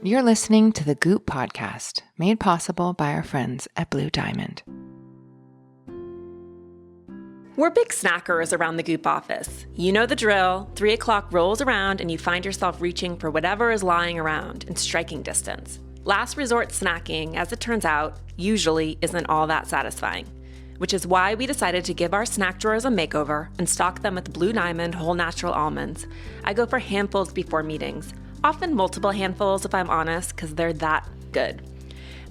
You're listening to the Goop podcast, made possible by our friends at Blue Diamond. We're big snackers around the Goop office. You know the drill. 3 o'clock rolls around and you find yourself reaching for whatever is lying around in striking distance. Last resort snacking, as it turns out, usually isn't all that satisfying, which is why we decided to give our snack drawers a makeover and stock them with Blue Diamond whole natural almonds. I go for handfuls before meetings, often multiple handfuls if I'm honest, because they're that good.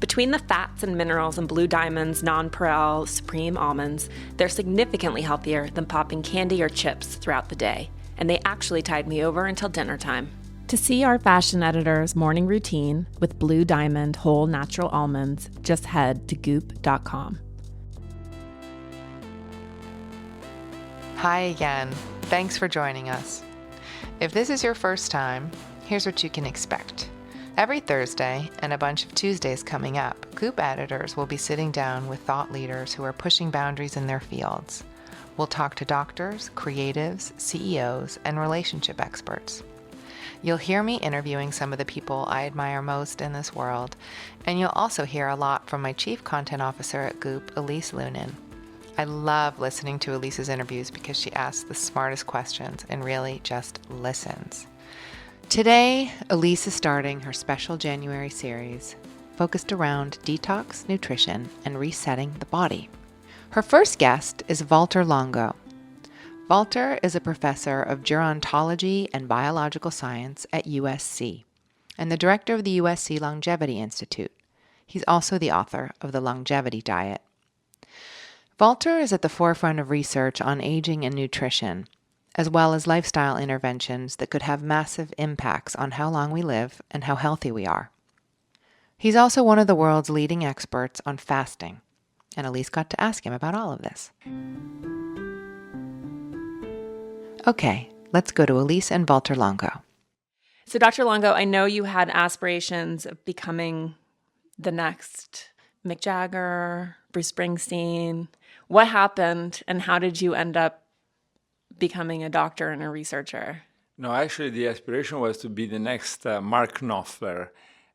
Between the fats and minerals in Blue Diamond's nonpareil supreme almonds, they're significantly healthier than popping candy or chips throughout the day, and they actually tide me over until dinner time. To see our fashion editor's morning routine with Blue Diamond whole natural almonds, just head to goop.com. Hi again. Thanks for joining us. If this is your first time, here's what you can expect. Every Thursday and a bunch of Tuesdays coming up, Goop editors will be sitting down with thought leaders who are pushing boundaries in their fields. We'll talk to doctors, creatives, CEOs, and relationship experts. You'll hear me interviewing some of the people I admire most in this world, and you'll also hear a lot from my Chief Content Officer at Goop, Elise Lunin. I love listening to Elise's interviews because she asks the smartest questions and really just listens. Today, Elise is starting her special January series focused around detox, nutrition, and resetting the body. Her first guest is Valter Longo. Valter is a professor of gerontology and biological science at USC and the director of the USC Longevity Institute. He's also the author of The Longevity Diet. Valter is at the forefront of research on aging and nutrition, as well as lifestyle interventions that could have massive impacts on how long we live and how healthy we are. He's also one of the world's leading experts on fasting, and Elise got to ask him about all of this. Okay, let's go to Elise and Valter Longo. So, Dr. Longo, I know you had aspirations of becoming the next Mick Jagger, Bruce Springsteen. What happened, and how did you end up becoming a doctor and a researcher? No, actually, the aspiration was to be the next Mark Knopfler,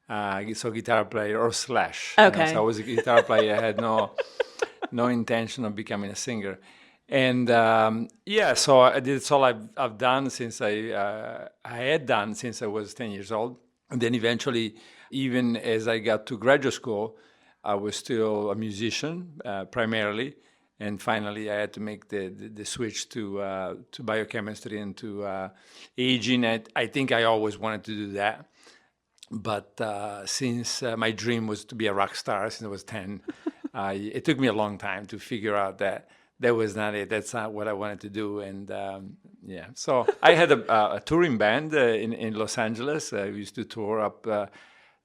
so guitar player or Slash. Okay. So I was a guitar player. I had no intention of becoming a singer. And so that's all I've done since I had done since I was 10 years old. And then eventually, even as I got to graduate school, I was still a musician primarily. And finally, I had to make the switch to biochemistry and to aging. I think I always wanted to do that. But since my dream was to be a rock star since I was 10, it took me a long time to figure out that was not it. That's not what I wanted to do. And so I had a touring band in Los Angeles. We used to tour up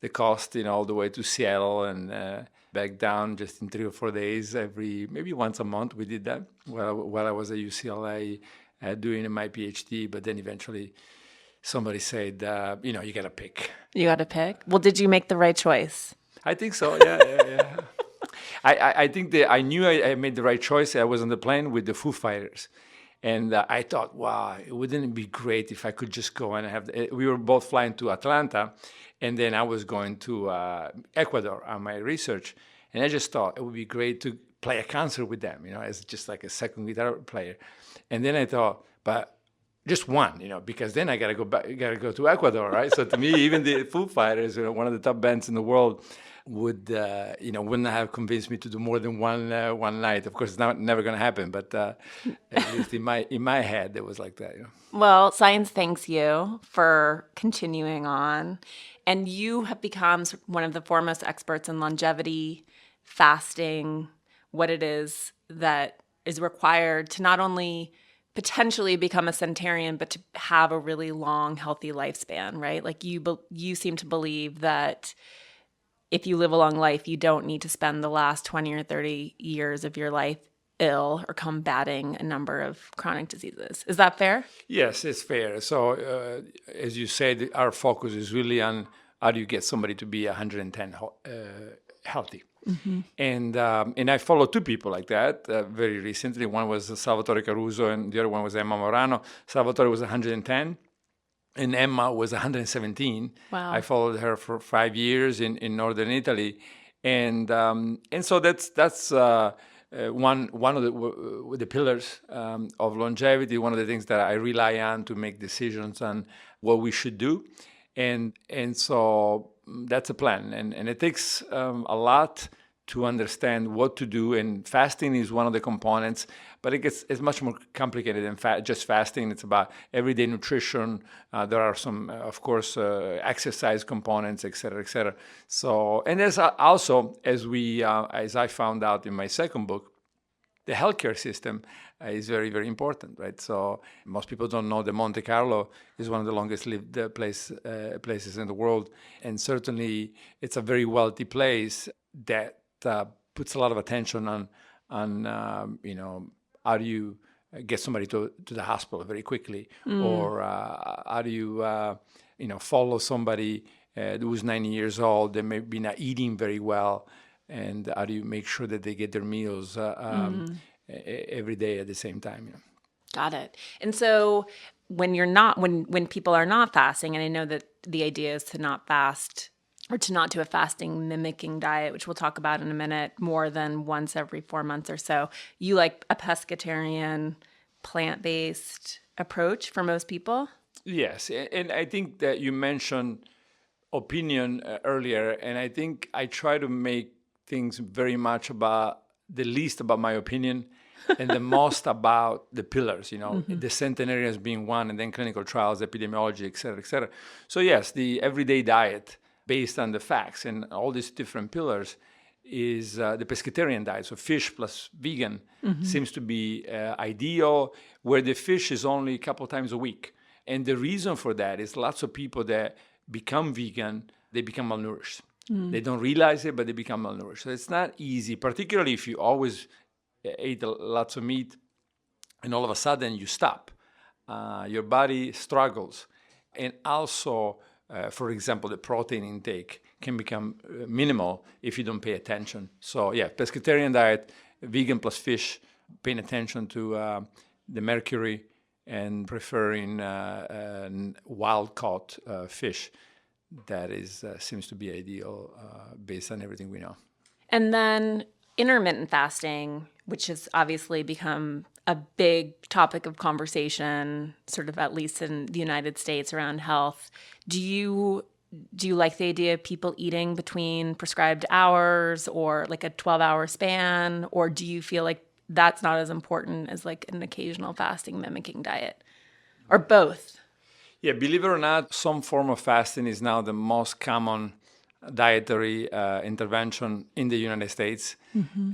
the coast, all the way to Seattle and back down just in 3 or 4 days, maybe once a month we did that while I was at UCLA doing my PhD. But then eventually somebody said, you got to pick. You got to pick? Well, did you make the right choice? I think so, yeah. I think that I knew I made the right choice. I was on the plane with the Foo Fighters. And I thought, wow, wouldn't it be great if I could just go and we were both flying to Atlanta, and then I was going to Ecuador on my research. And I just thought it would be great to play a concert with them, as just like a second guitar player. And then I thought, but just one, because then I got to go back, go to Ecuador, right? So to me, even the Foo Fighters, one of the top bands in the world, wouldn't have convinced me to do more than one night. Of course, it's never going to happen, but at least in my head, it was like that. Well, science thanks you for continuing on, and you have become one of the foremost experts in longevity, fasting, what it is that is required to not only potentially become a centenarian, but to have a really long, healthy lifespan, right? Like you seem to believe that if you live a long life, you don't need to spend the last 20 or 30 years of your life ill or combating a number of chronic diseases. Is that fair? Yes, it's fair. So as you said, our focus is really on how do you get somebody to be 110 healthy. Mm-hmm. And I followed two people like that very recently. One was Salvatore Caruso and the other one was Emma Morano. Salvatore was 110. and Emma was 117. Wow. I followed her for 5 years in northern Italy, and so that's one of the pillars of longevity. One of the things that I rely on to make decisions on what we should do, and so that's a plan, and it takes a lot to understand what to do, and fasting is one of the components, but it's much more complicated than just fasting. It's about everyday nutrition. There are some, of course, exercise components, et cetera, et cetera. So, and there's also, as I found out in my second book, the healthcare system is very, very important, right? So most people don't know that Monte Carlo is one of the longest lived places in the world, and certainly it's a very wealthy place that puts a lot of attention on how do you get somebody to the hospital very quickly, or how do you follow somebody who's 90 years old that may be not eating very well, and how do you make sure that they get their meals every day at the same time? Got it. And so when people are not fasting, and I know that the idea is to not fast or to not do a fasting mimicking diet, which we'll talk about in a minute, more than once every 4 months or so. You like a pescetarian, plant-based approach for most people? Yes, and I think that you mentioned opinion earlier, and I think I try to make things very much about the least about my opinion and the most about the pillars, the centenarians being one, and then clinical trials, epidemiology, et cetera, et cetera. So yes, the everyday diet based on the facts and all these different pillars is the pescetarian diet. So fish plus vegan seems to be ideal, where the fish is only a couple times a week. And the reason for that is lots of people that become vegan, they become malnourished. They don't realize it, but they become malnourished. So it's not easy, particularly if you always ate lots of meat and all of a sudden you stop. Your body struggles. And also, for example, the protein intake can become minimal if you don't pay attention. So yeah, pescetarian diet, vegan plus fish, paying attention to the mercury and preferring wild-caught fish. That is seems to be ideal based on everything we know. And then intermittent fasting, which has obviously become a big topic of conversation, sort of at least in the United States around health. Do you like the idea of people eating between prescribed hours or like a 12-hour span? Or do you feel like that's not as important as like an occasional fasting mimicking diet? Or both? Yeah, believe it or not, some form of fasting is now the most common dietary intervention in the United States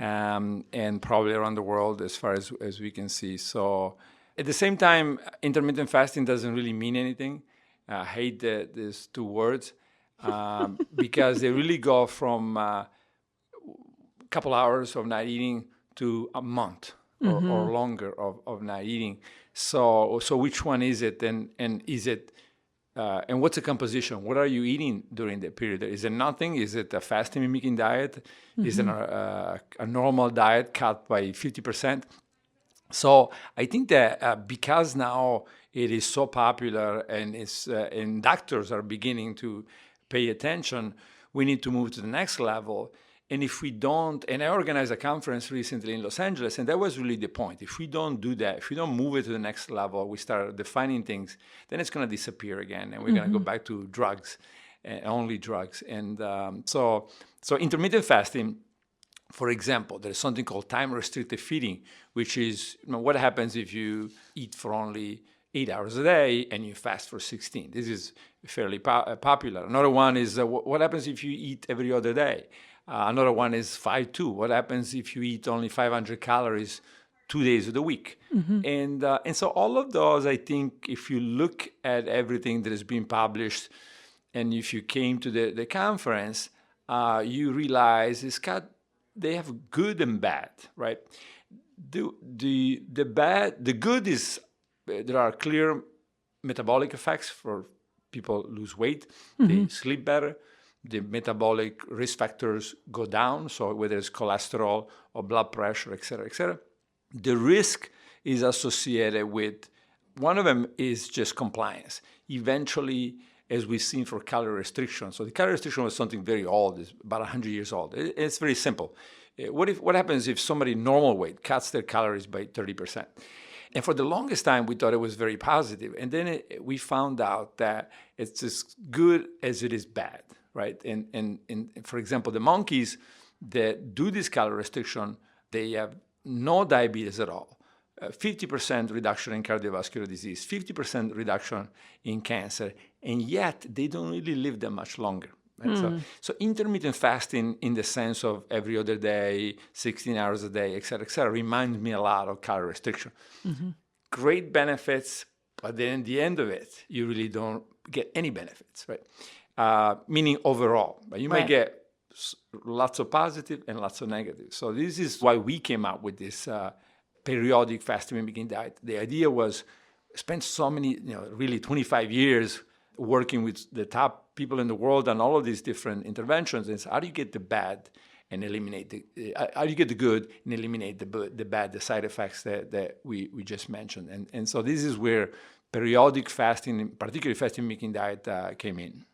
and probably around the world as far as we can see. So at the same time, intermittent fasting doesn't really mean anything. I hate these two words because they really go from a couple hours of not eating to a month or longer of not eating. So which one is it, and is it, and what's the composition? What are you eating during that period? Is it nothing? Is it a fasting mimicking diet? Is it a normal diet cut by 50%? So I think that because now it is so popular and doctors are beginning to pay attention, we need to move to the next level. And if we don't, and I organized a conference recently in Los Angeles, and that was really the point. If we don't do that, if we don't move it to the next level, we start defining things, then it's going to disappear again, and we're going to go back to drugs, only drugs. And so intermittent fasting, for example, there's something called time-restricted feeding, which is what happens if you eat for only 8 hours a day and you fast for 16. This is fairly popular. Another one is what happens if you eat every other day? Another one is 5-2. What happens if you eat only 500 calories 2 days of the week? And so all of those, I think, if you look at everything that has been published, and if you came to the conference, you realize they have good and bad, right? The good is there are clear metabolic effects for people lose weight, they sleep better. The metabolic risk factors go down, so whether it's cholesterol or blood pressure, et cetera, et cetera. The risk is associated with, one of them is just compliance. eventually, as we've seen for calorie restriction. So the calorie restriction was something very old, it's about 100 years old. It's very simple. What happens if somebody normal weight cuts their calories by 30%? And for the longest time, we thought it was very positive. And then we found out that it's as good as it is bad, right? And for example, the monkeys that do this calorie restriction, they have no diabetes at all. 50% reduction in cardiovascular disease, 50% reduction in cancer, and yet they don't really live that much longer. Right? So intermittent fasting in the sense of every other day, 16 hours a day, et cetera, reminds me a lot of calorie restriction. Great benefits, but then at the end of it, you really don't get any benefits, right? Meaning overall, but you might get lots of positive and lots of negative. So this is why we came up with this periodic fasting mimicking diet. The idea was spend so many, really 25 years working with the top people in the world on all of these different interventions. And so how do you get the bad and eliminate how do you get the good and eliminate the bad, the side effects that we just mentioned. And so this is where periodic fasting, particularly fasting mimicking diet, came in.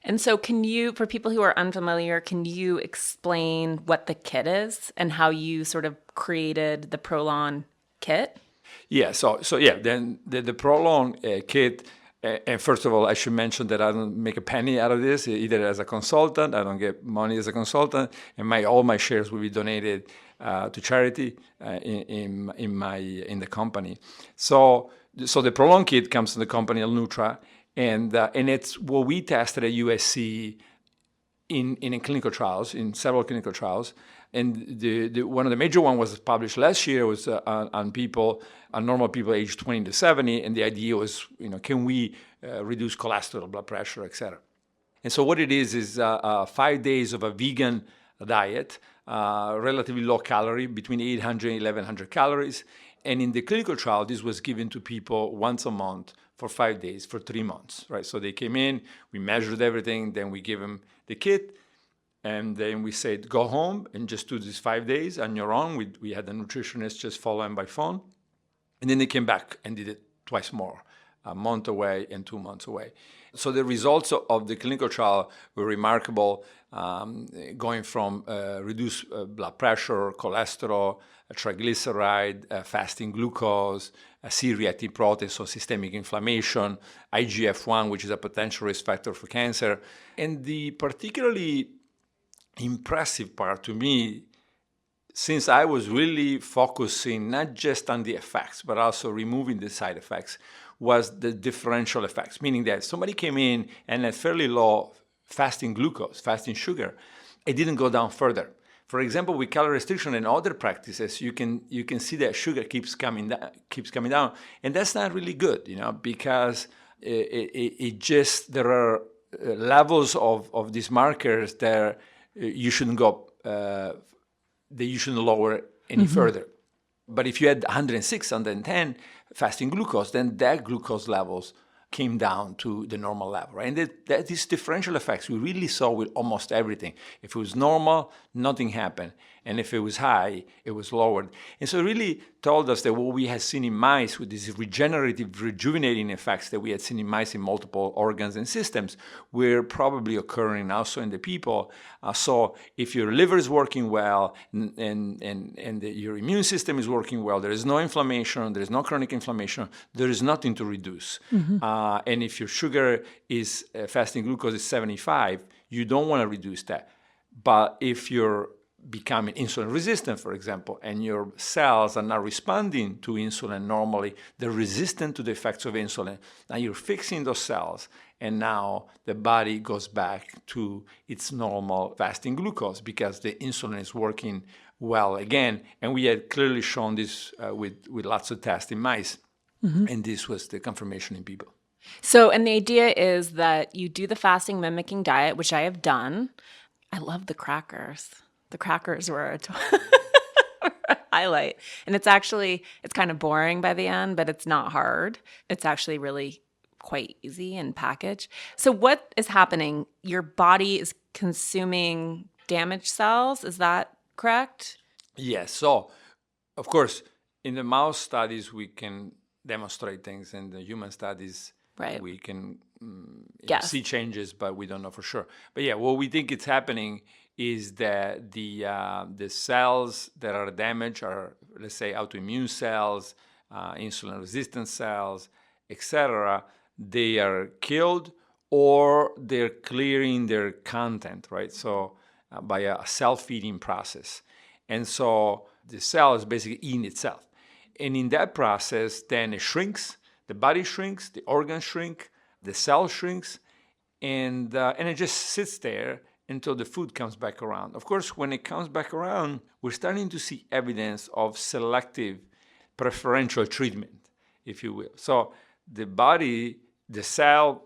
And so for people who are unfamiliar, can you explain what the kit is and how you sort of created the Prolon kit? Yeah, then the Prolon kit, and first of all, I should mention that I don't make a penny out of this, either as a consultant, I don't get money as a consultant, and all my shares will be donated to charity in the company. So the Prolon kit comes from the company Alnutra, and it's what we tested at USC in clinical trials, in several clinical trials. And the one of the major one was published last year was on normal people aged 20 to 70, and the idea was, can we reduce cholesterol, blood pressure, et cetera. And so what it is 5 days of a vegan diet, relatively low calorie, between 800 and 1100 calories. And in the clinical trial, this was given to people once a month for 5 days, for 3 months, right? So they came in, we measured everything, then we gave them the kit, and then we said, go home and just do this 5 days on your own. We had a nutritionist just follow them by phone. And then they came back and did it twice more, a month away and 2 months away. So the results of the clinical trial were remarkable, going from reduced blood pressure, cholesterol, triglyceride, fasting glucose, C-reactive protein, so systemic inflammation, IGF-1, which is a potential risk factor for cancer. And the particularly impressive part to me, since I was really focusing not just on the effects, but also removing the side effects, was the differential effects, meaning that somebody came in and had fairly low fasting glucose, fasting sugar, it didn't go down further. For example, with calorie restriction and other practices, you can see that sugar keeps coming down, and that's not really good, because it just there are levels of these markers that you shouldn't go, that you shouldn't lower any further. But if you had 106, 110 fasting glucose, then that glucose levels came down to the normal level, right? And that these differential effects we really saw with almost everything. If it was normal, nothing happened. And if it was high, it was lowered. And so it really told us that what we had seen in mice with these regenerative, rejuvenating effects that we had seen in mice in multiple organs and systems were probably occurring also in the people. So if your liver is working well and your immune system is working well, there is no inflammation, there is no chronic inflammation, there is nothing to reduce. And if your sugar is, fasting glucose is 75, you don't want to reduce that. But if you're becoming insulin resistant, for example, and your cells are not responding to insulin normally, they're resistant to the effects of insulin. Now you're fixing those cells, and now the body goes back to its normal fasting glucose because the insulin is working well again. And we had clearly shown this with lots of tests in mice, and this was the confirmation in people. So, and the idea is that you do the fasting mimicking diet, which I have done. I love the crackers. The crackers were a highlight. And it's kind of boring by the end, but it's not hard. It's actually really quite easy and packaged. So what is happening? Your body is consuming damaged cells. Is that correct? Yes. So, of course, in the mouse studies, we can demonstrate things. In the human studies, Right. We can Yes. see changes, but we don't know for sure. But yeah, what we think is happening is that the cells that are damaged are, let's say, autoimmune cells, insulin-resistant cells, etc. They are killed or they're clearing their content, right? So by a self-feeding process. And so the cell is basically eating itself. And in that process, then it shrinks, the body shrinks, the organs shrink, the cell shrinks, and it just sits there until the food comes back around. Of course, when it comes back around, we're starting to see evidence of selective preferential treatment, if you will. So the body, the cell,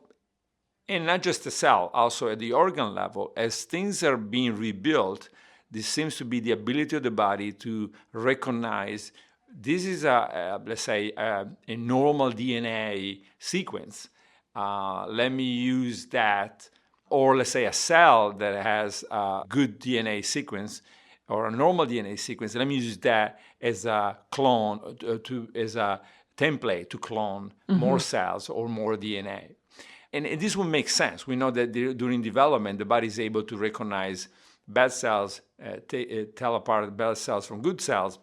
and not just the cell, also at the organ level, as things are being rebuilt, this seems to be the ability of the body to recognize this is let's say, a normal DNA sequence. Let me use that, or let's say a cell that has a good DNA sequence or a normal DNA sequence. Let me use that as a clone, as a template to clone more cells or more DNA. And this will make sense. We know that during development, the body is able to recognize bad cells, tell apart bad cells from good cells,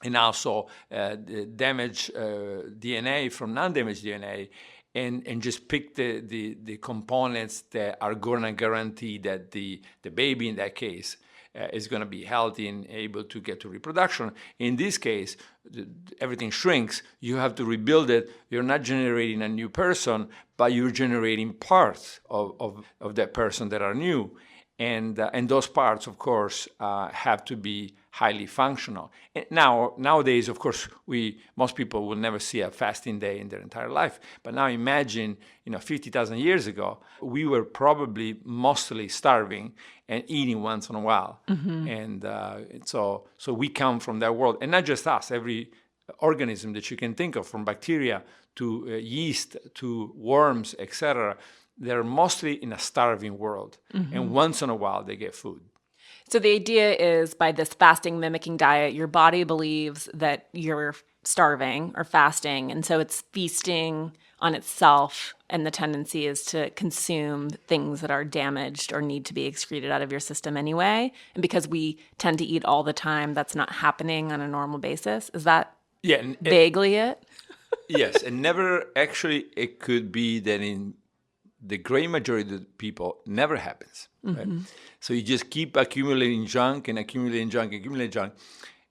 and also damaged DNA from non-damaged DNA, and just pick the components that are going to guarantee that the baby, in that case, is going to be healthy and able to get to reproduction. In this case, everything shrinks. You have to rebuild it. You're not generating a new person, but you're generating parts of that person that are new. And those parts, of course, have to be highly functional. And nowadays, of course, most people will never see a fasting day in their entire life. But now imagine, 50,000 years ago, we were probably mostly starving and eating once in a while. And so we come from that world, and not just us. Every organism that you can think of, from bacteria to yeast to worms, etc. They're mostly in a starving world, and once in a while they get food. So the idea is, by this fasting mimicking diet, your body believes that you're starving or fasting, and so it's feasting on itself, and the tendency is to consume things that are damaged or need to be excreted out of your system anyway. And because we tend to eat all the time, that's not happening on a normal basis. Is that vaguely it? Yes, and never actually, it could be that in the great majority of the people never happens. Right? So you just keep accumulating junk and accumulating junk,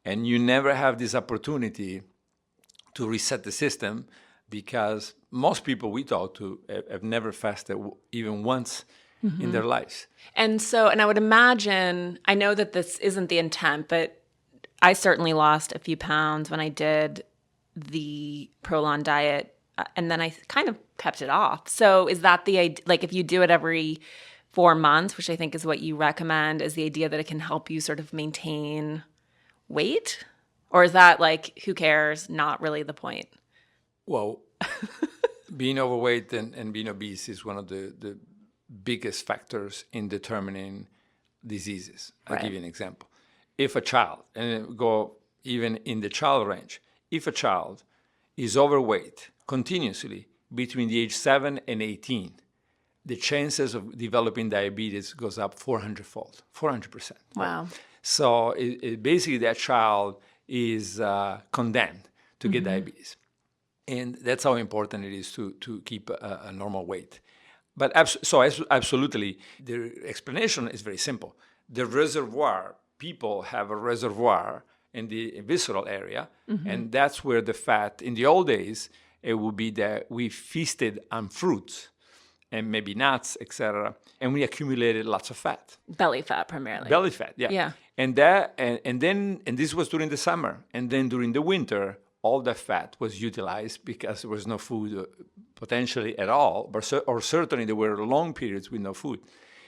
and you never have this opportunity to reset the system, because most people we talk to have never fasted even once in their lives. And I would imagine, I know that this isn't the intent, but I certainly lost a few pounds when I did the Prolon diet, and then I kind of kept it off. So is that the idea, like if you do it every 4 months, which I think is what you recommend, is the idea that it can help you sort of maintain weight? Or is that like, who cares, not really the point? Well, being overweight and being obese is one of the biggest factors in determining diseases. I'll give you an example. If a child, and go even in the child range, if a child is overweight continuously between the age 7 and 18, the chances of developing diabetes goes up 400-fold, 400%. Wow. So basically that child is condemned to get diabetes. And that's how important it is to keep a normal weight. But absolutely, the explanation is very simple. The reservoir, people have a reservoir in the visceral area, and that's where the fat, in the old days, it would be that we feasted on fruits and maybe nuts, etc., and we accumulated lots of fat. Belly fat primarily. Belly fat, yeah. Yeah. And this was during the summer, and then during the winter, all that fat was utilized because there was no food potentially at all, or certainly there were long periods with no food.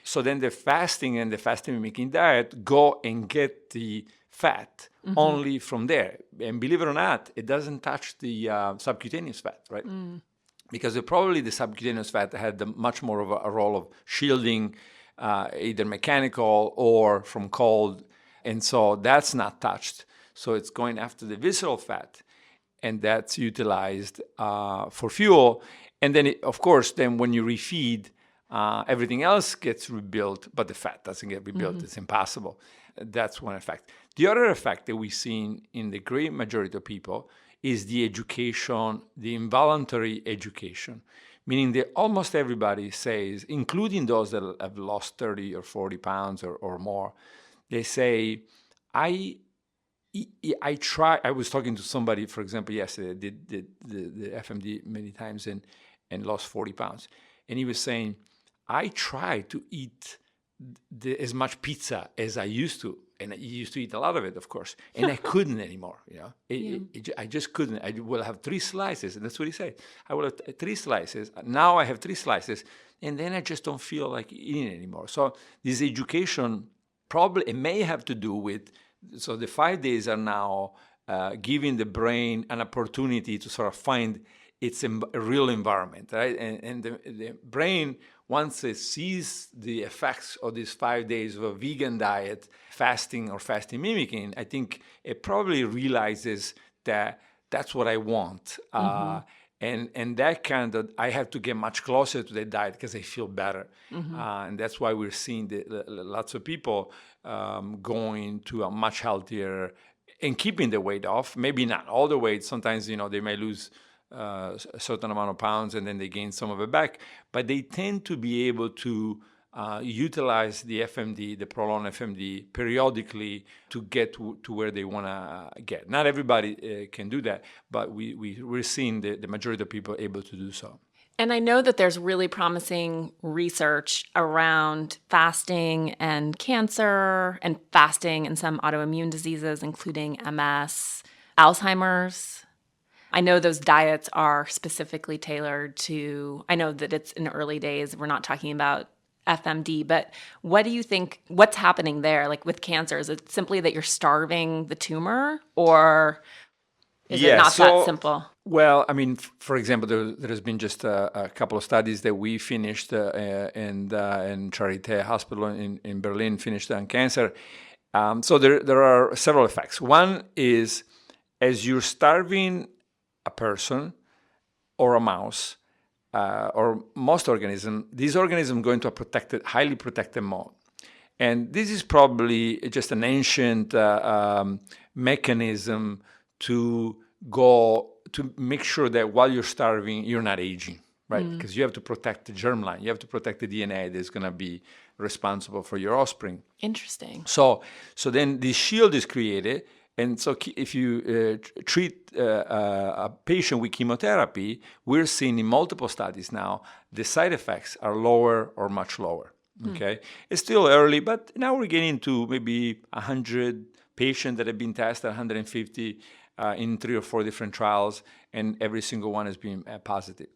So then the fasting and the fasting mimicking diet go and get the fat only from there. And believe it or not, it doesn't touch the subcutaneous fat, right? Because probably the subcutaneous fat had much more of a role of shielding, either mechanical or from cold. And so that's not touched. So it's going after the visceral fat, and that's utilized for fuel. And then, of course, then when you refeed, everything else gets rebuilt, but the fat doesn't get rebuilt. It's impossible. That's one effect. The other effect that we've seen in the great majority of people is the education, the involuntary education, meaning that almost everybody says, including those that have lost 30 or 40 pounds or more, they say, I try. I was talking to somebody, for example, yesterday, did the FMD many times and lost 40 pounds. And he was saying, I try to eat as much pizza as I used to. And I used to eat a lot of it, of course. And I couldn't anymore, I just couldn't. I will have 3 slices. And that's what he said. I will have 3 slices. Now I have 3 slices. And then I just don't feel like eating anymore. So this education probably, it may have to do with, so the 5 days are now giving the brain an opportunity to sort of find its real environment, right? And the brain, once it sees the effects of these 5 days of a vegan diet, fasting or fasting mimicking, I think it probably realizes that that's what I want. And that kind of, I have to get much closer to the diet because I feel better. And that's why we're seeing lots of people going to a much healthier and keeping the weight off. Maybe not all the weight. Sometimes, they may lose a certain amount of pounds and then they gain some of it back. But they tend to be able to utilize the FMD, the prolonged FMD, periodically to get to where they want to get. Not everybody can do that, but we're seeing the majority of people able to do so. And I know that there's really promising research around fasting and cancer and fasting and some autoimmune diseases, including MS, Alzheimer's. I know those diets are specifically tailored to, I know that it's in early days, we're not talking about FMD, but what do you think, what's happening there? Like with cancer, is it simply that you're starving the tumor, or is it not that simple? Well, I mean, for example, there has been just a couple of studies that we finished in Charité Hospital in Berlin, finished on cancer. So there are several effects. One is, as you're starving a person or a mouse, or most organisms, these organisms go into a highly protected mode. And this is probably just an ancient mechanism to make sure that while you're starving, you're not aging, right? Because you have to protect the germline. You have to protect the DNA that's going to be responsible for your offspring. Interesting. So then this shield is created. And so if you treat a patient with chemotherapy, we're seeing in multiple studies now, the side effects are lower or much lower, okay? It's still early, but now we're getting to maybe 100 patients that have been tested, 150 in 3 or 4 different trials, and every single one has been positive.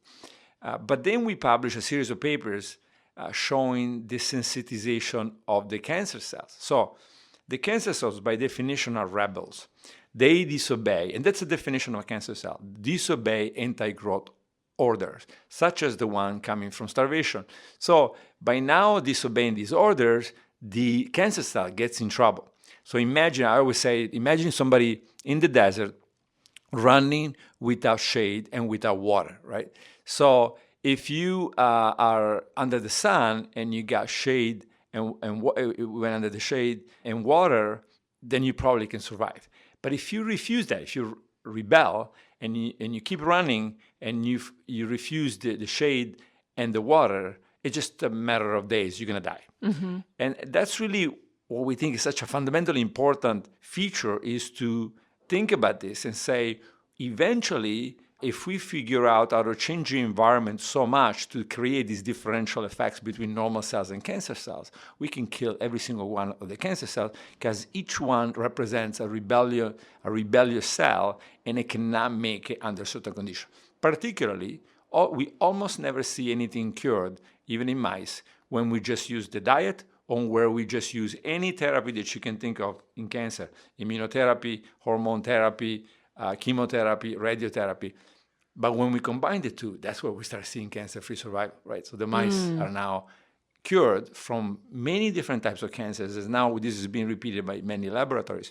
But then we published a series of papers showing the sensitization of the cancer cells. So the cancer cells, by definition, are rebels. They disobey, and that's the definition of a cancer cell, disobey anti-growth orders, such as the one coming from starvation. So by now disobeying these orders, the cancer cell gets in trouble. So imagine, I always say, imagine somebody in the desert running without shade and without water, right? So if you are under the sun and you got shade and went under the shade and water, then you probably can survive. But if you refuse that, if you rebel and you keep running and you refuse the shade and the water, it's just a matter of days, you're going to die. And that's really what we think is such a fundamentally important feature, is to think about this and say, eventually, if we figure out how to change the environment so much to create these differential effects between normal cells and cancer cells, we can kill every single one of the cancer cells, because each one represents a rebellious cell, and it cannot make it under certain conditions. Particularly, we almost never see anything cured, even in mice, when we just use the diet or where we just use any therapy that you can think of in cancer: immunotherapy, hormone therapy, chemotherapy, radiotherapy. But when we combine the two, that's where we start seeing cancer-free survival, right? So the mice are now cured from many different types of cancers, as now this is being repeated by many laboratories.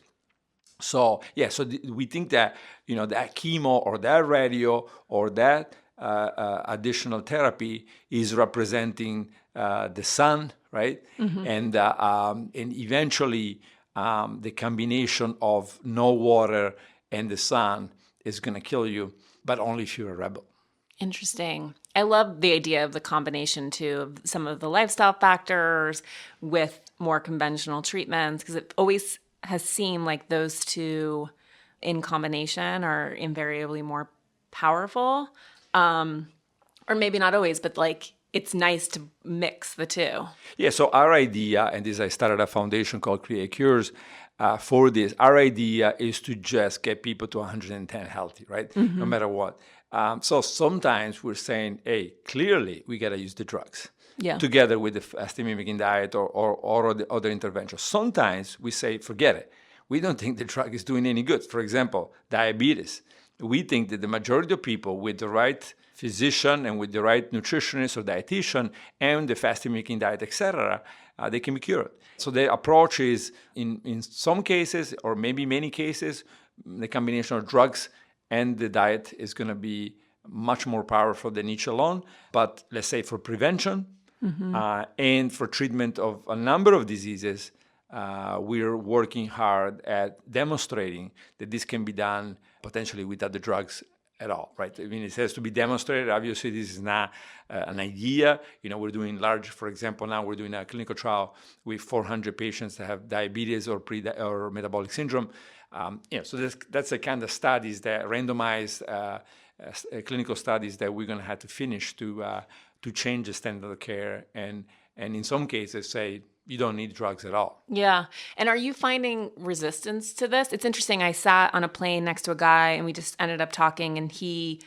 So we think that, that chemo or that radio or that additional therapy is representing the sun, right? And eventually the combination of no water and the sun is going to kill you, but only if you're a rebel. Interesting. I love the idea of the combination, too, of some of the lifestyle factors with more conventional treatments, because it always has seemed like those two in combination are invariably more powerful. Or maybe not always, but like it's nice to mix the two. Yeah, so our idea, and this I started a foundation called Create Cures for this, our idea is to just get people to 110 healthy, right? No matter what. So sometimes we're saying, hey, clearly we got to use the drugs together with the fasting mimicking diet or the other interventions. Sometimes we say, forget it. We don't think the drug is doing any good. For example, diabetes. We think that the majority of people with the right physician and with the right nutritionist or dietitian and the fasting mimicking diet, etc., they can be cured. So the approach is, in some cases, or maybe many cases, the combination of drugs and the diet is going to be much more powerful than each alone. But let's say for prevention and for treatment of a number of diseases, we're working hard at demonstrating that this can be done potentially without the drugs at all, right? I mean, it has to be demonstrated. Obviously, this is not an idea. We're doing large, for example, now we're doing a clinical trial with 400 patients that have diabetes or metabolic syndrome. So that's the kind of studies that randomized clinical studies that we're going to have to finish to change the standard of care and in some cases say you don't need drugs at all. Yeah. And are you finding resistance to this? It's interesting. I sat on a plane next to a guy and we just ended up talking, and he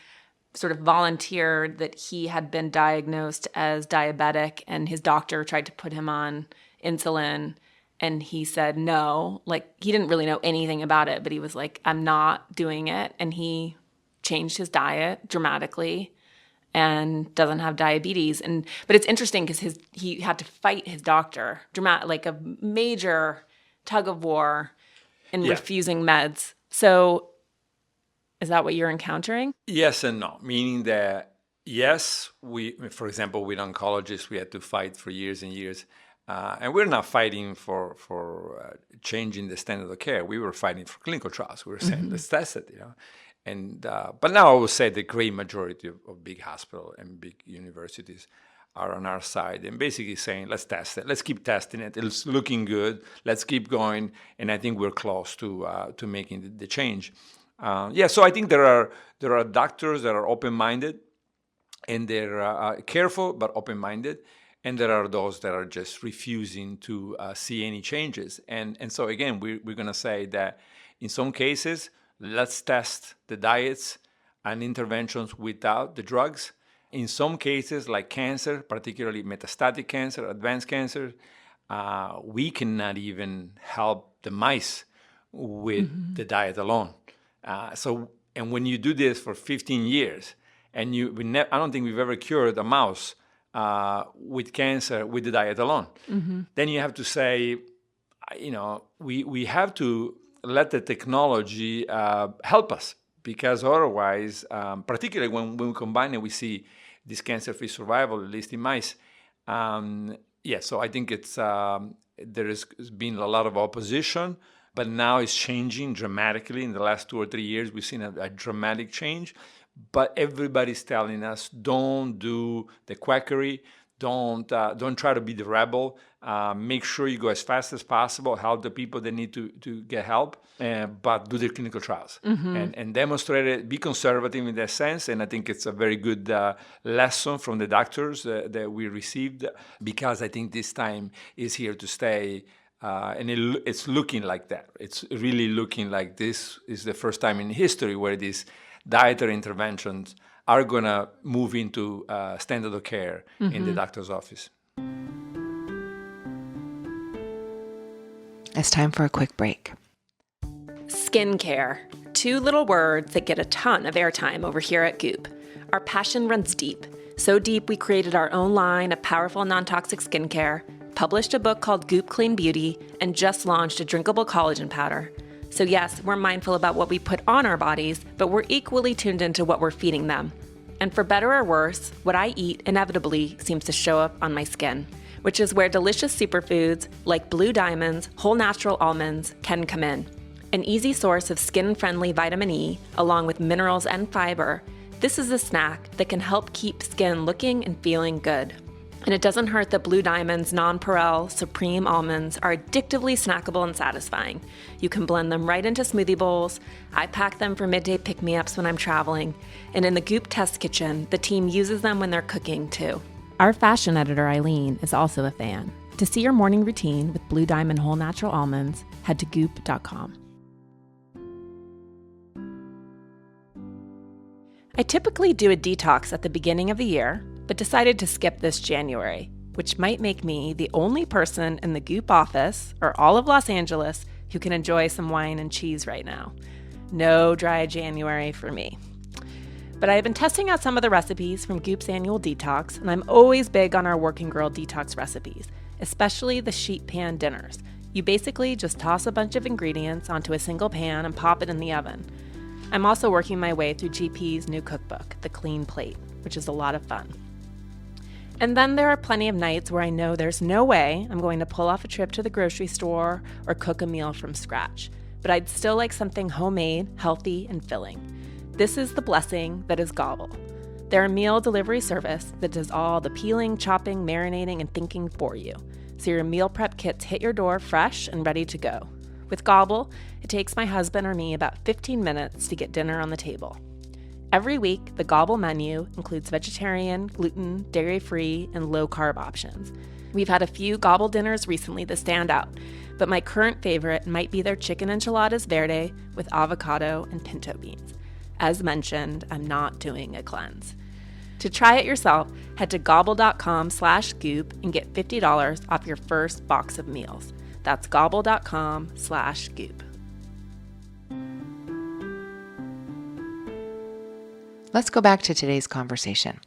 sort of volunteered that he had been diagnosed as diabetic and his doctor tried to put him on insulin. And he said no, like he didn't really know anything about it, but he was like, I'm not doing it. And he changed his diet dramatically and doesn't have diabetes. But it's interesting because he had to fight his doctor, like a major tug of war in refusing meds. So is that what you're encountering? Yes and no, meaning that yes, for example, with oncologists, we had to fight for years and years. And we're not fighting for changing the standard of care. We were fighting for clinical trials. We were saying, let's test it, but now I would say the great majority of big hospitals and big universities are on our side and basically saying, let's test it. Let's keep testing it. It's looking good. Let's keep going. And I think we're close to making the change. So I think there are doctors that are open-minded and they're careful but open-minded. And there are those that are just refusing to see any changes. And so again, we're going to say that in some cases, let's test the diets and interventions without the drugs. In some cases, like cancer, particularly metastatic cancer, advanced cancer, we cannot even help the mice with the diet alone. And when you do this for 15 years, and I don't think we've ever cured a mouse with cancer with the diet alone. Then you have to say, we have to let the technology help us, because otherwise, particularly when we combine it, we see this cancer-free survival, at least in mice. So I think there has been a lot of opposition, but now it's changing dramatically. In the last 2 or 3 years, we've seen a dramatic change. But everybody's telling us, don't do the quackery, don't try to be the rebel. Make sure you go as fast as possible, help the people that need to get help, but do the clinical trials and demonstrate it. Be conservative in that sense, and I think it's a very good lesson from the doctors that we received, because I think this time is here to stay. And it's looking like that. It's really looking like this is the first time in history where these dietary interventions are going to move into standard of care in the doctor's office. It's time for a quick break. Skincare. 2 little words that get a ton of airtime over here at Goop. Our passion runs deep. So deep we created our own line of powerful non-toxic skincare, published a book called Goop Clean Beauty, and just launched a drinkable collagen powder. So yes, we're mindful about what we put on our bodies, but we're equally tuned into what we're feeding them. And for better or worse, what I eat inevitably seems to show up on my skin, which is where delicious superfoods like Blue Diamond's whole natural almonds can come in. An easy source of skin-friendly vitamin E, along with minerals and fiber, this is a snack that can help keep skin looking and feeling good. And it doesn't hurt that Blue Diamond's nonpareil supreme almonds are addictively snackable and satisfying. You can blend them right into smoothie bowls. I pack them for midday pick-me-ups when I'm traveling. And in the Goop test kitchen, the team uses them when they're cooking too. Our fashion editor, Eileen, is also a fan. To see your morning routine with Blue Diamond whole natural almonds, head to goop.com. I typically do a detox at the beginning of the year, but decided to skip this January, which might make me the only person in the Goop office or all of Los Angeles who can enjoy some wine and cheese right now. No dry January for me. But I have been testing out some of the recipes from Goop's annual detox, and I'm always big on our working girl detox recipes, especially the sheet pan dinners. You basically just toss a bunch of ingredients onto a single pan and pop it in the oven. I'm also working my way through GP's new cookbook, The Clean Plate, which is a lot of fun. And then there are plenty of nights where I know there's no way I'm going to pull off a trip to the grocery store or cook a meal from scratch, but I'd still like something homemade, healthy, and filling. This is the blessing that is Gobble. They're a meal delivery service that does all the peeling, chopping, marinating, and thinking for you, so your meal prep kits hit your door fresh and ready to go. With Gobble, it takes my husband or me about 15 minutes to get dinner on the table. Every week, the Gobble menu includes vegetarian, gluten, dairy-free, and low-carb options. We've had a few Gobble dinners recently that stand out, but my current favorite might be their chicken enchiladas verde with avocado and pinto beans. As mentioned, I'm not doing a cleanse. To try it yourself, head to gobble.com/goop and get $50 off your first box of meals. That's gobble.com/goop. Let's go back to today's conversation.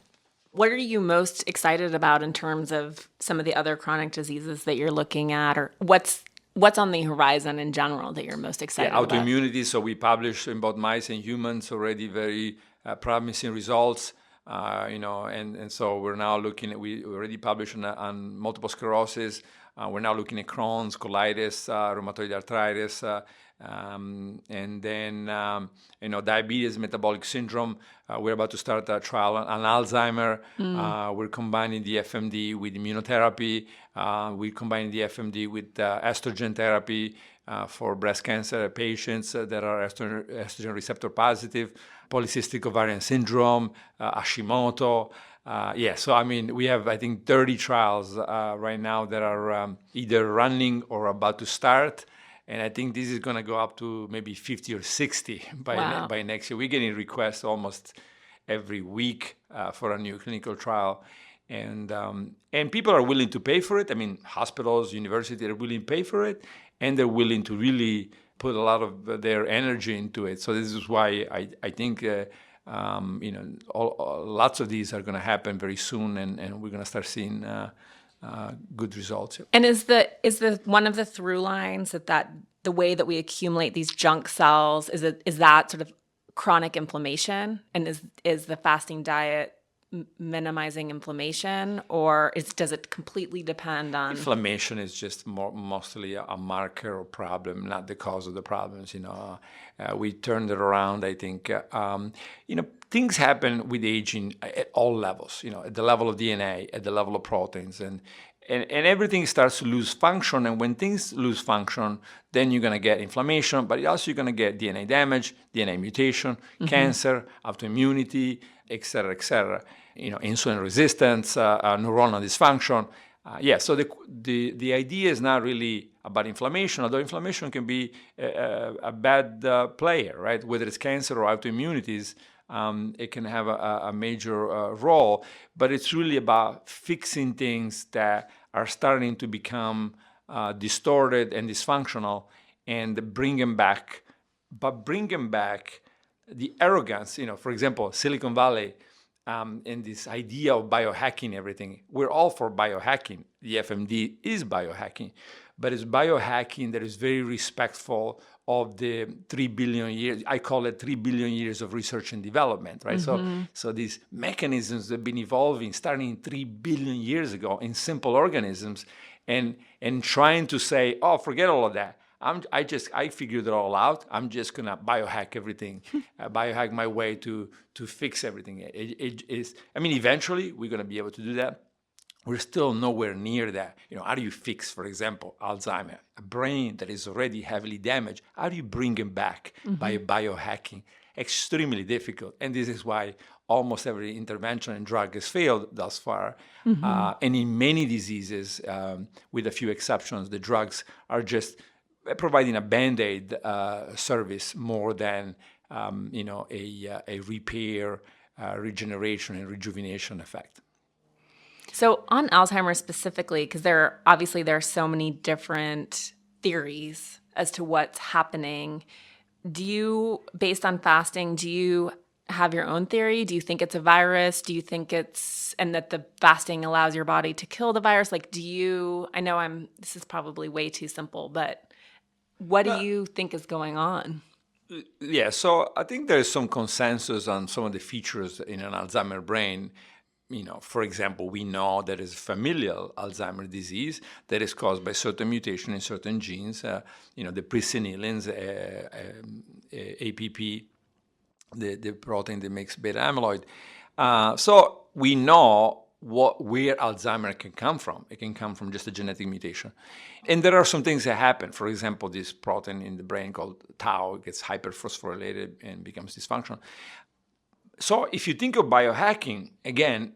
What are you most excited about in terms of some of the other chronic diseases that you're looking at, or what's on the horizon in general that you're most excited about? Autoimmunity. So we published in both mice and humans already very promising results. And so we're now looking at, we already published on multiple sclerosis. We're now looking at Crohn's, colitis, rheumatoid arthritis, and then diabetes, metabolic syndrome. We're about to start a trial on Alzheimer. We're combining the FMD with immunotherapy. We're combining the FMD with estrogen therapy for breast cancer patients that are estrogen receptor positive, polycystic ovarian syndrome, Hashimoto. So I mean, we have, I think, 30 trials right now that are either running or about to start. And I think this is going to go up to maybe 50 or 60 by next year. We're getting requests almost every week for a new clinical trial. And people are willing to pay for it. I mean, hospitals, universities are willing to pay for it. And they're willing to really put a lot of their energy into it. So this is why I think lots of these are going to happen very soon, and we're going to start seeing good results. And is the one of the through lines that the way that we accumulate these junk cells is that sort of chronic inflammation, and is the fasting diet minimizing inflammation, or does it completely depend on inflammation? Is just mostly a marker or problem, not the cause of the problems. We turned it around. I think things happen with aging at all levels. At the level of DNA, at the level of proteins, and everything starts to lose function. And when things lose function, then you're going to get inflammation, but also you're going to get DNA damage, DNA mutation, cancer, autoimmunity, et cetera, et cetera. Insulin resistance, neuronal dysfunction. So the idea is not really about inflammation, although inflammation can be a bad player, right? Whether it's cancer or autoimmunities, it can have a major role, but it's really about fixing things that are starting to become distorted and dysfunctional, and bring them back. But bring them back the arrogance, for example, Silicon Valley, and this idea of biohacking everything. We're all for biohacking. The FMD is biohacking. but it's biohacking that is very respectful of the 3 billion years. I call it 3 billion years of research and development, right? So these mechanisms have been evolving starting 3 billion years ago in simple organisms, and trying to say, oh, forget all of that. I figured it all out. I'm just gonna biohack everything, biohack my way to fix everything. Eventually we're gonna be able to do that. We're still nowhere near that. How do you fix, for example, Alzheimer, a brain that is already heavily damaged? How do you bring it back by biohacking? Extremely difficult. And this is why almost every intervention and drug has failed thus far. And in many diseases, with a few exceptions, the drugs are just providing a Band-Aid service more than a repair, regeneration, and rejuvenation effect. So on Alzheimer's specifically, because there are so many different theories as to what's happening, based on fasting, do you have your own theory? Do you think it's a virus? Do you think and that the fasting allows your body to kill the virus? I know this is probably way too simple, but what do you think is going on? Yeah, so I think there's some consensus on some of the features in an Alzheimer brain. For example, we know there is familial Alzheimer's disease that is caused by certain mutation in certain genes, the presenilins, APP, the protein that makes beta amyloid. So we know where Alzheimer can come from. It can come from just a genetic mutation. And there are some things that happen. For example, this protein in the brain called tau gets hyperphosphorylated and becomes dysfunctional. So if you think of biohacking, again,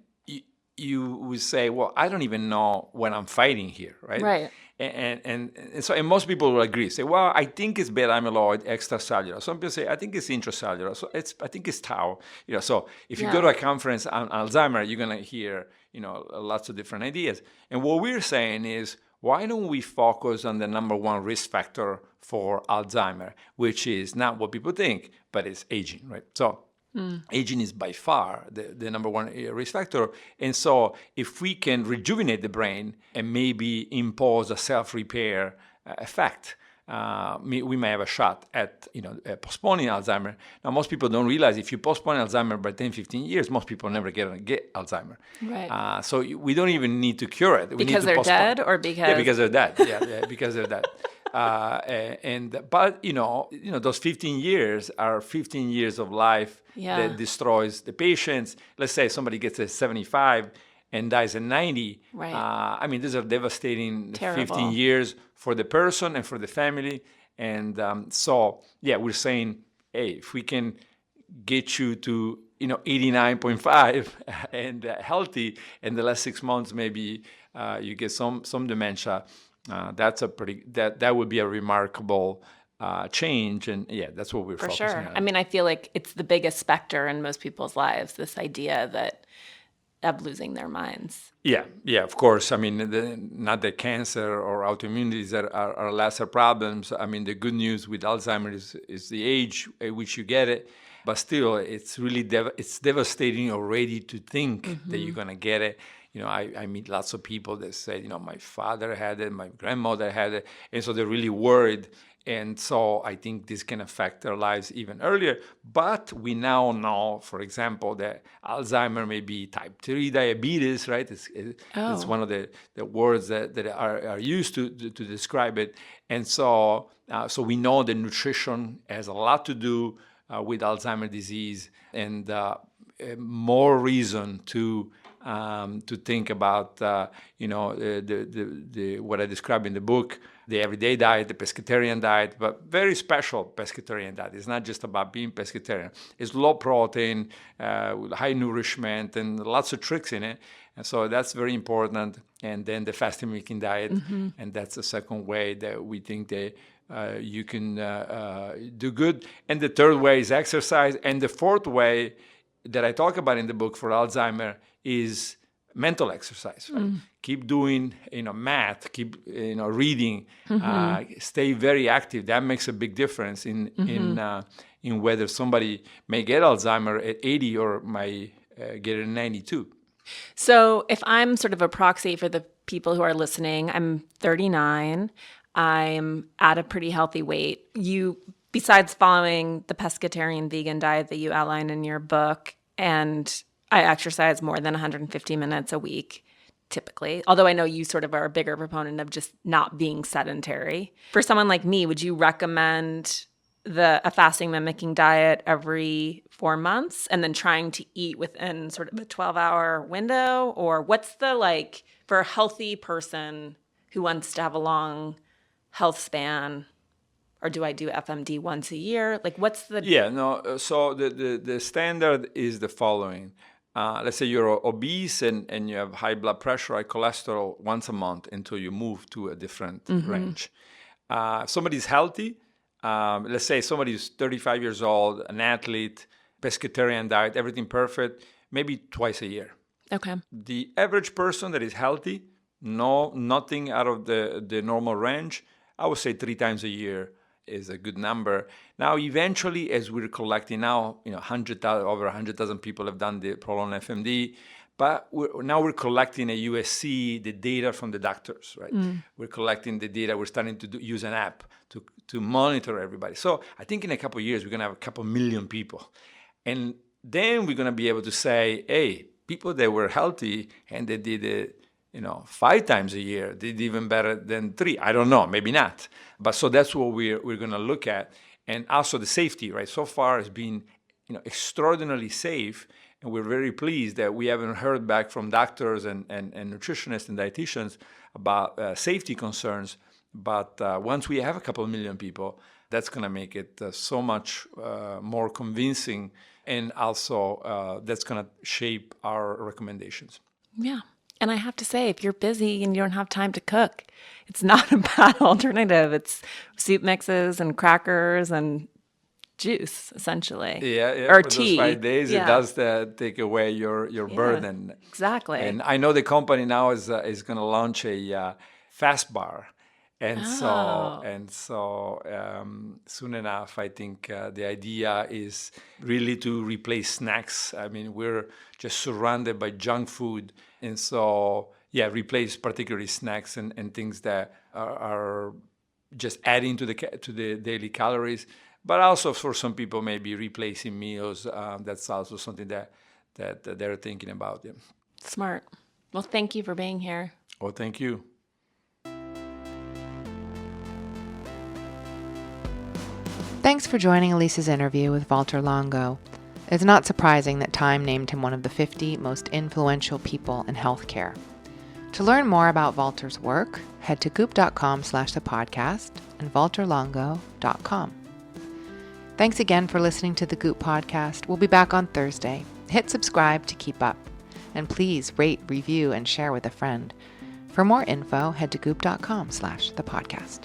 you would say, well, I don't even know what I'm fighting here, right? Right. And most people will agree, say, well, I think it's beta amyloid extracellular. Some people say, I think it's intracellular. So I think it's tau. So if you go to a conference on Alzheimer, you're going to hear, lots of different ideas. And what we're saying is, why don't we focus on the number one risk factor for Alzheimer, which is not what people think, but it's aging, right? So aging is by far the number one risk factor. And so if we can rejuvenate the brain and maybe impose a self-repair effect, we may have a shot at postponing Alzheimer. Now, most people don't realize if you postpone Alzheimer by 10, 15 years, most people never get Alzheimer. Right. So we don't even need to cure it. Because they're dead, or because? Yeah, because they're dead. Yeah, because they're dead. But those 15 years are 15 years of life that destroys the patients. Let's say somebody gets at 75 and dies at 90. Right. These are devastating. Terrible. 15 years for the person and for the family. And we're saying, hey, if we can get you to 89.5 and healthy, in the last 6 months maybe you get some dementia. That would be a remarkable change, and that's what we're focusing on. I feel like it's the biggest specter in most people's lives, this idea of losing their minds. Yeah, of course. Not that cancer or autoimmune disease are lesser problems. The good news with Alzheimer's is the age at which you get it, but still, it's really it's devastating already to think that you're gonna get it. I meet lots of people that say, my father had it, my grandmother had it, and so they're really worried. And so I think this can affect their lives even earlier. But we now know, for example, that Alzheimer may be type 3 diabetes, right? It's one of the words that are used to describe it. And so we know that nutrition has a lot to do with Alzheimer's disease, and more reason to think about the what I describe in the book, the everyday diet, the pescetarian diet, but very special pescetarian diet. It's not just about being pescetarian. It's low protein, with high nourishment, and lots of tricks in it. And so that's very important. And then the fasting mimicking diet, and that's the second way that we think that you can do good. And the third way is exercise. And the fourth way that I talk about in the book for Alzheimer is mental exercise. Right? Keep doing, math. Keep, reading. Stay very active. That makes a big difference in whether somebody may get Alzheimer at 80 or may get it at 92. So if I'm sort of a proxy for the people who are listening, I'm 39. I'm at a pretty healthy weight. You, besides following the pescetarian vegan diet that you outlined in your book, and I exercise more than 150 minutes a week, typically. Although I know you sort of are a bigger proponent of just not being sedentary. For someone like me, would you recommend a fasting mimicking diet every 4 months and then trying to eat within sort of a 12-hour window? Or what's for a healthy person who wants to have a long health span, or do I do FMD once a year? What's the... Yeah, no, so the standard is the following. Let's say you're obese and you have high blood pressure, high cholesterol once a month until you move to a different range. If somebody's healthy, let's say somebody's 35 years old, an athlete, pescetarian diet, everything perfect, maybe twice a year. Okay. The average person that is healthy, nothing out of the normal range, I would say 3 times a year is a good number. Now, eventually, as we're collecting now, over 100,000 people have done the prolonged FMD, but we're collecting at USC the data from the doctors, right? We're collecting the data. We're starting to use an app to monitor everybody. So I think in a couple of years, we're going to have a couple million people. And then we're going to be able to say, hey, people that were healthy and they did it, 5 times a year, did even better than 3. I don't know, maybe not. But so that's what we're going to look at. And also the safety, right? So far has been, extraordinarily safe. And we're very pleased that we haven't heard back from doctors and nutritionists and dietitians about safety concerns. But once we have a couple of million people, that's going to make it so much more convincing. And also that's going to shape our recommendations. Yeah. And I have to say, if you're busy and you don't have time to cook, it's not a bad alternative. It's soup mixes and crackers and juice, essentially. Yeah. Or for tea. Those 5 days, Yeah. It does take away your burden. Exactly. And I know the company now is going to launch a fast bar. And so soon enough, I think the idea is really to replace snacks. I mean, we're just surrounded by junk food. And so, replace particularly snacks and things that are just adding to the daily calories. But also for some people, maybe replacing meals. That's also something that they're thinking about. Yeah. Smart. Well, thank you for being here. Oh, thank you. Thanks for joining Elise's interview with Valter Longo. It's not surprising that Time named him one of the 50 most influential people in healthcare. To learn more about Valter's work, head to goop.com/thepodcast and valterlongo.com. Thanks again for listening to the Goop podcast. We'll be back on Thursday. Hit subscribe to keep up. And please rate, review, and share with a friend. For more info, head to goop.com/thepodcast.